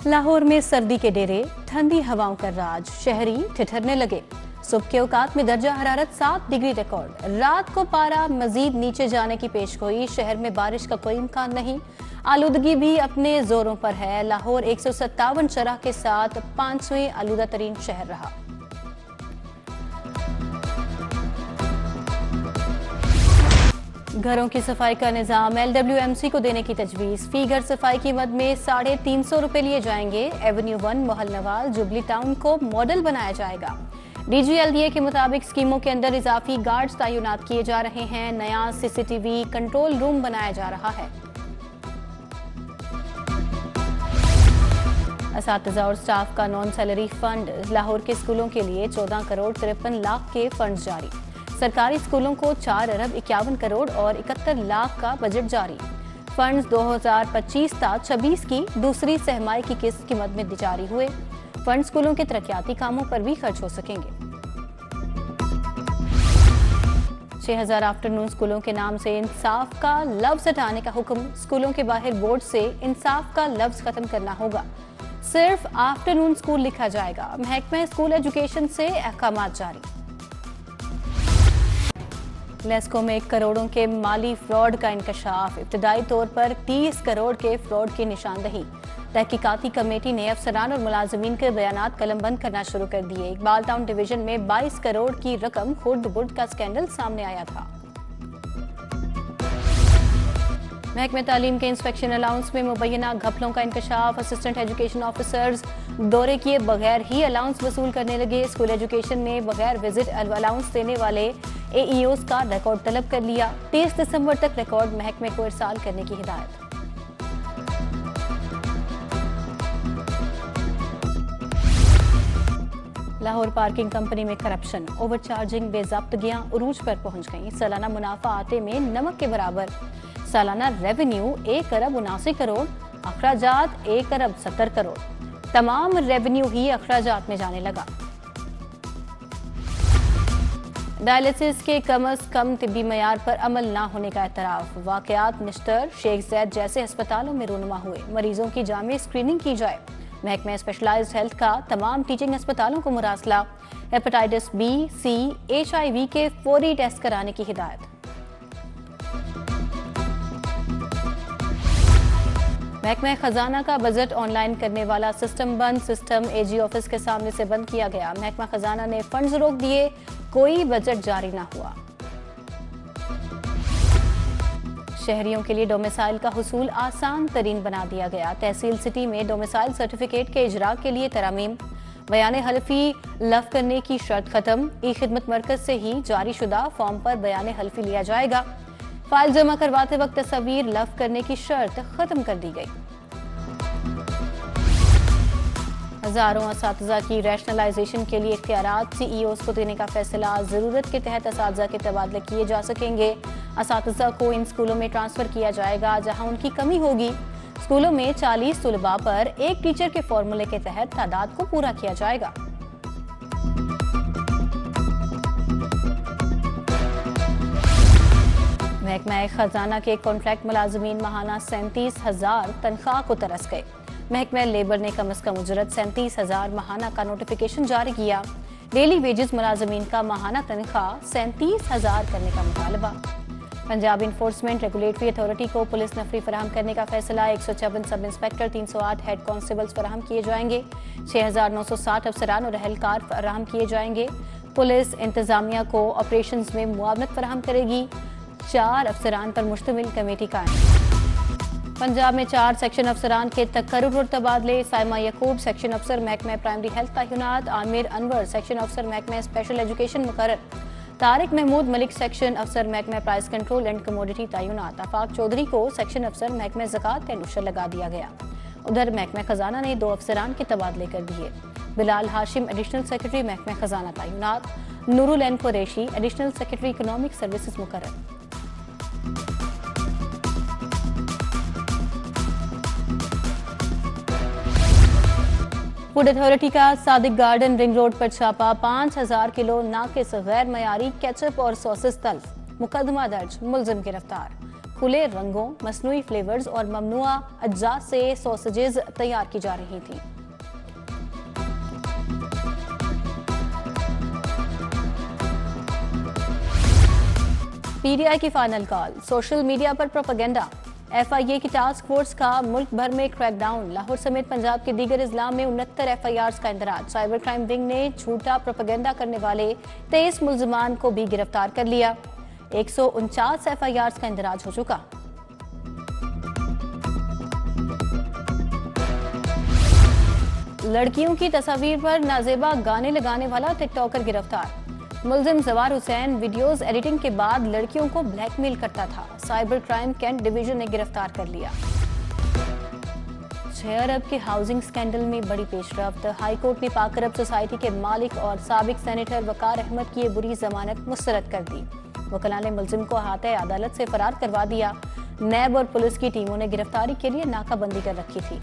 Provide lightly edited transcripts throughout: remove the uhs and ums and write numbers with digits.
लाहौर में सर्दी के डेरे, ठंडी हवाओं का राज, शहरी ठिठुरने लगे। सुबह के औकात में दर्जा हरारत 7 डिग्री रिकॉर्ड। रात को पारा मजीद नीचे जाने की पेशगोई। शहर में बारिश का कोई इम्कान नहीं। आलूदगी भी अपने जोरों पर है। लाहौर 157 शरह के साथ 5वें आलूदा तरीन शहर रहा। घरों की सफाई का निजाम LWMC को देने की तजवीज़। फी घर सफाई की मद में 350 रुपए लिए जाएंगे। एवेन्यू 1 मोहल नवाल जुबली टाउन को मॉडल बनाया जाएगा। DGLDA के मुताबिक स्कीमों के अंदर इजाफी गार्ड्स तैनात किए जा रहे हैं। नया CCTV कंट्रोल रूम बनाया जा रहा है। असातिज़ा और स्टाफ का नॉन सैलरी फंड। लाहौर के स्कूलों के लिए 14 करोड़ 53 लाख के फंड जारी। सरकारी स्कूलों को 4 अरब 51 करोड़ और 71 लाख का बजट जारी। फंड्स 2025 ता 26 की दूसरी सहमाई की किस्त की मद में जारी हुए। फंड स्कूलों के तरक्याती कामों पर भी खर्च हो सकेंगे। 6000 आफ्टरनून स्कूलों के नाम से इंसाफ का लफ्ज हटाने का हुक्म। स्कूलों के बाहर बोर्ड से इंसाफ का लफ्ज खत्म करना होगा। सिर्फ आफ्टरनून स्कूल लिखा जाएगा। महकमा स्कूल एजुकेशन से अहकामात जारी। लेस्को में करोड़ों के माली फ्रॉड का इंकशाफ। इब्तदाई तौर पर 30 करोड़ के फ्रॉड की निशानदही। तहकीकाती कमेटी ने अफसरान और मुलाजमीन के बयानात कलमबंद करना शुरू कर दिए। इकबाल टाउन डिवीजन में 22 करोड़ की रकम खुर्द बुर्द का स्कैंडल सामने आया था। महकमे तालीम के इंस्पेक्शन अलाउंस में मुबैना घपलों का इंकशाफ। असिस्टेंट एजुकेशन ऑफिसर्स दौरे किए बगैर ही अलाउंस वसूल करने लगे। स्कूल एजुकेशन ने बगैर विजिट अलाउंस देने वाले AEOs का रिकॉर्ड तलब कर लिया। 30 दिसंबर तक रिकॉर्ड महकमे को इरसाल करने की हिदायत। लाहौर पार्किंग कंपनी में करप्शन, ओवरचार्जिंग, बेज़ाब्तगियां उरूज पर पहुंच गईं। सालाना मुनाफा आटे में नमक के बराबर। सालाना रेवेन्यू 1 अरब 79 करोड़, अखराजात 1 अरब 70 करोड़। तमाम रेवेन्यू ही अखराजात में जाने लगा। डायलिसिस के कम अज कम तिब्बी मयार पर अमल ना होने का एतराफ। वाकयात निश्तर, शेख ज़ैद जैसे अस्पतालों में रूनुमा हुए। मरीजों की जामे स्क्रीनिंग की जाए। महकमा स्पेशलाइज्ड हेल्थ का तमाम टीचिंग अस्पतालों को मुरासला। हेपेटाइटिस B, C, HIV के फौरी टेस्ट कराने की हिदायत। महकमा खजाना का बजट ऑनलाइन करने वाला सिस्टम बंद। सिस्टम AG ऑफिस के सामने से बंद किया गया। महकमा खजाना ने फंड्स रोक दिए। कोई बजट जारी ना हुआ। शहरियों के लिए डोमिसाइल का हुसूल आसान तरीन बना दिया गया। तहसील सिटी में डोमिसाइल सर्टिफिकेट के इजरा के लिए तरमीम। बयान हल्फी लफ करने की शर्त खत्म। ई खिदमत मरकज से ही जारी शुदा फॉर्म पर बयान हल्फी लिया जाएगा। फाइल जमा करवाते वक्त तस्वीर लफ करने की शर्त खत्म कर दी गई। हजारों असातिज़ा की रैशनलाइजेशन के लिए इख्तियारात CEOs को देने का फैसला। जरूरत के तहत असातिज़ा के तबादले किए जा सकेंगे। असातिज़ा को इन स्कूलों में ट्रांसफर किया जाएगा जहां उनकी कमी होगी। स्कूलों में 40 तुलबा पर एक टीचर के फॉर्मूले के तहत तादाद को पूरा किया जाएगा। महकमा खजाना के कॉन्ट्रैक्ट मुलाजमीन माहाना 37,000 तनख्वाह को तरस गए। महकमा लेबर ने कम अज कम उजरत 37,000 माहाना का नोटिफिकेशन जारी किया। डेली वेजेस मुलाजमीन का माहाना तनख्वाह 37,000 करने का मुतालबा। पंजाब इन्फोर्समेंट रेगुलेटरी अथॉरिटी को पुलिस नफरी फराहम करने का फैसला। 156 सब इंस्पेक्टर, 308 हेड कांस्टेबल्स फराहम किए जाएंगे। 6,960 अफसरान और अहलकार फराहम किए जाएंगे। पुलिस इंतजामिया को ऑपरेशन में मुआवनत फराहम करेगी। 4 अफसरान पर मुश्तमिल कमेटी कायम। पंजाब में 4 सेक्शन अफसरान के तकर्रुर और तबादले। साइमा यकूब सेक्शन अफसर महकमा प्राइमरी हेल्थ तैनात। आमिर अनवर सेक्शन अफसर महकमा स्पेशल एजुकेशन मुकर्रर। तारिक महमूद मलिक सेक्शन अफसर महकमा प्राइस कंट्रोल एंड कमोडिटी तैनात। आफाक चौधरी को सेक्शन अफसर महकमा ज़कात टेंडुशर लगा दिया गया। उधर महकमा खजाना ने 2 अफसरान के तबादले कर दिए। बिलाल हाशिम एडिशनल सेक्रेटरी महकमा खजाना तैनात। Nurul N Qureshi additional secretary economic services मुकर्रर। फूड अथॉरिटी का सादिक गार्डन रिंग रोड पर छापा। 5,000 किलो नाकिस गैर मयारी केचप और सॉसेस तल्फ। मुकदमा दर्ज, मुलजिम गिरफ्तार। खुले रंगों, मसनूई फ्लेवर्स और ममनुआ अज्जा से सॉसेजेस तैयार की जा रही थी। पीटीआई की फाइनल कॉल, सोशल मीडिया पर प्रोपेगेंडा। एफआईए की टास्क फोर्स का मुल्क भर में क्रैकडाउन। लाहौर समेत पंजाब के दीगर अजला में 69 एफआईआर का इंदराज। साइबर क्राइम विंग ने झूठा प्रोपेगेंडा करने वाले 23 मुलजमान को भी गिरफ्तार कर लिया। 149 एफआईआर का इंदराज हो चुका। लड़कियों की तस्वीर पर नाजेबा गाने लगाने वाला टिकटॉकर गिरफ्तार। मुलजिम जवार हुसैन वीडियोस एडिटिंग के बाद लड़कियों को ब्लैकमेल करता था। साइबर क्राइम कैंट डिवीजन ने गिरफ्तार कर लिया। 6 अरब के हाउसिंग स्कैंडल में बड़ी पेशरफ्त। हाईकोर्ट ने पाक अरब सोसाइटी के मालिक और साबिक सेनेटर वकार अहमद की बुरी जमानत मुस्तरद कर दी। वकला ने मुलजिम को अहाते अदालत से फरार करवा दिया। नैब और पुलिस की टीमों ने गिरफ्तारी के लिए नाकाबंदी कर रखी थी।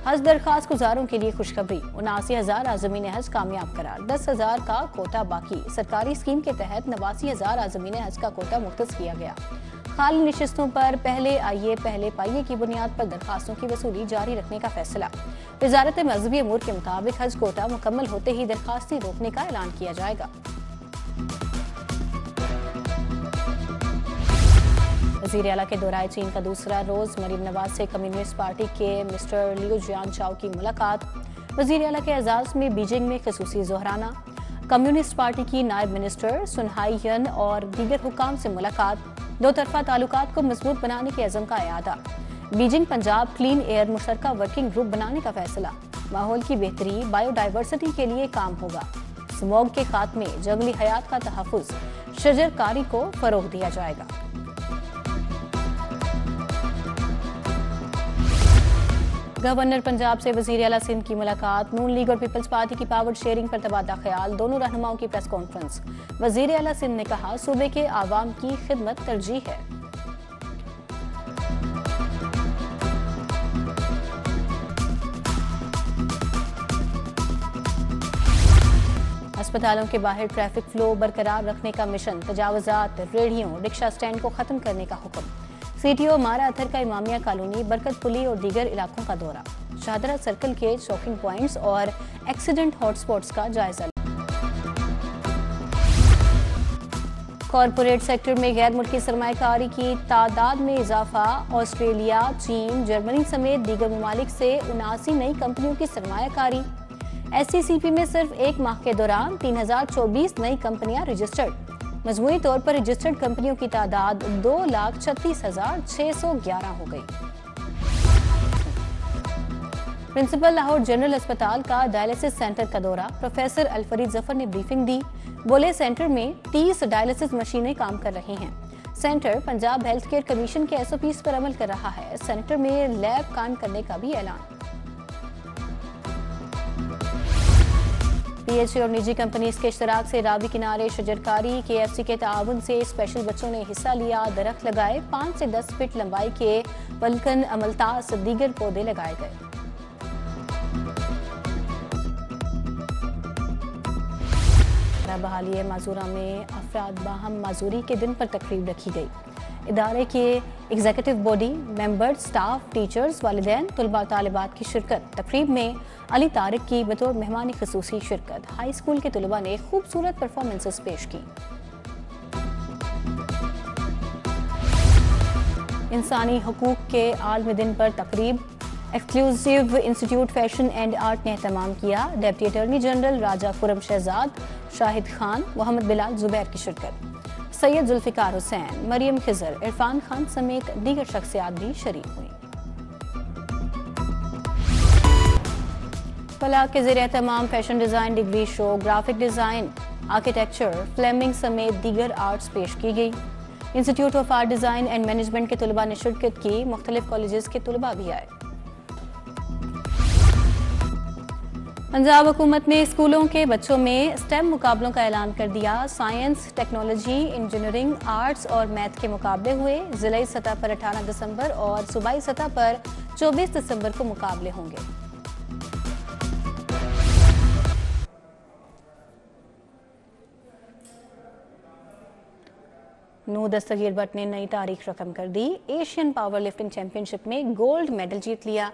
हज दरखास्त गुजारों के लिए खुशखबरी। 79,000 आज़मीन हज कामयाब करार। 10,000 का कोटा बाकी। सरकारी स्कीम के तहत 89,000 आज़मीन हज का कोटा मुख्तस किया गया। खाली नशिस्तों पर पहले आइए पहले पाइए की बुनियाद पर दरखास्तों की वसूली जारी रखने का फैसला। वजारत मजहबी अमूर के मुताबिक हज कोटा मुकम्मल होते ही दरखास्तें रोकने का ऐलान किया जाएगा। वज़ीर आला के दौराए चीन का दूसरा रोज। मरीम नवाज से कम्युनिस्ट पार्टी के मिस्टर लियो जियानचाओ की मुलाकात। वज़ीर आला के एजाज में बीजिंग में खसूसी जोहराना। कम्युनिस्ट पार्टी की नायब मिनिस्टर सुनहाईयन और दीगर हुकाम से मुलाकात। दो तरफा ताल्लुकात को मजबूत बनाने के अज़म का इआदा। बीजिंग पंजाब क्लीन एयर मुशतरका वर्किंग ग्रुप बनाने का फैसला। माहौल की बेहतरी, बायोडाइवर्सिटी के लिए काम होगा। स्मॉग के खात्मे, जंगली हयात का तहफ़्फ़ुज़, शजरकारी को फरोग दिया जाएगा। गवर्नर पंजाब से वज़ीर आला सिंध की मुलाकात। नून लीग और पीपल्स पार्टी की पावर शेयरिंग पर तबादला ख्याल। दोनों रहनुमाओं की प्रेस कॉन्फ्रेंस। वज़ीर आला सिंध ने कहा, सूबे के आवाम की खिदमत तरजीह है। अस्पतालों के बाहर ट्रैफिक फ्लो बरकरार रखने का मिशन। तजावुजात, रेहड़ियों, रिक्शा स्टैंड को खत्म करने का हुक्म। सीटीओ मारा अथर का इमामिया कॉलोनी, बरकतपुली और दीगर इलाकों का दौरा। शाहदरा सर्कल के चौकिंग पॉइंट्स और एक्सीडेंट हॉटस्पॉट्स का जायजा। कॉरपोरेट सेक्टर में गैर मुल्की सरमायाकारी की तादाद में इजाफा। ऑस्ट्रेलिया, चीन, जर्मनी समेत दीगर ममालिक से 79 नई कंपनियों की सरमायाकारी। SCCP में सिर्फ एक माह के दौरान 3024 नई कंपनियां रजिस्टर्ड। मजमूई तौर पर रजिस्टर्ड कंपनियों की तादाद 2,36,611 हो गई। प्रिंसिपल लाहौर जनरल अस्पताल का डायलिसिस सेंटर का दौरा। प्रोफेसर अलफरीद जफर ने ब्रीफिंग दी। बोले, सेंटर में 30 डायलिसिस मशीनें काम कर रही हैं। Centre Punjab health care commission के SOPs पर अमल कर रहा है। सेंटर में लैब काम करने का भी ऐलान। PHA और निजी कंपनीज के इश्तराक से रावी किनारे शजरकारी। KFC के ताउन से स्पेशल बच्चों ने हिस्सा लिया। दरख्त लगाए। 5 से 10 फीट लंबाई के पलकन, अमलतास, दीगर पौधे लगाए गए। बहाली माजूरा में अफराद बाहम माजूरी के दिन पर तकरीब रखी गई। इदारे के executive body member, staff, teachers, वालिदैन, तुलबा तालिबात की शिरकत। तकरीब में अली तारिक की बतौर मेहमान खसूसी शिरकत। हाई स्कूल के तुलबा ने खूबसूरत परफॉर्मेंसेस पेश की। इंसानी हकूक के आलमी दिन पर तकरीब। Exclusive institute fashion and art ने एहतमाम किया। डिप्टी अटॉर्नी जनरल राजा खुरम शहजाद, शाहिद खान, मोहम्मद बिलाल जुबैर की शिरकत। सैयद जुल्फिकार हुसैन, मरियम खिजर, इरफान खान समेत दीगर शख्सियात भी शरीक हुई। फलाह के ज़ेर एहतमाम fashion design degree show, graphic design, architecture, फ्लेमिंग समेत दीगर आर्ट्स पेश की गई। Institute of art design and management के तुलबा ने शिरकत की। मुख्तलिफ कॉलेजेस के तुलबा भी आए। पंजाब हुकूमत ने स्कूलों के बच्चों में स्टेम मुकाबलों का ऐलान कर दिया। साइंस, टेक्नोलॉजी, इंजीनियरिंग, आर्ट्स और मैथ के मुकाबले हुए। जिलाई सतह पर 18 दिसंबर और सूबाई सतह पर 24 दिसंबर को मुकाबले होंगे। नूर दस्तगीर भट्ट ने नई तारीख रकम कर दी। एशियन पावर लिफ्टिंग चैंपियनशिप में गोल्ड मेडल जीत लिया।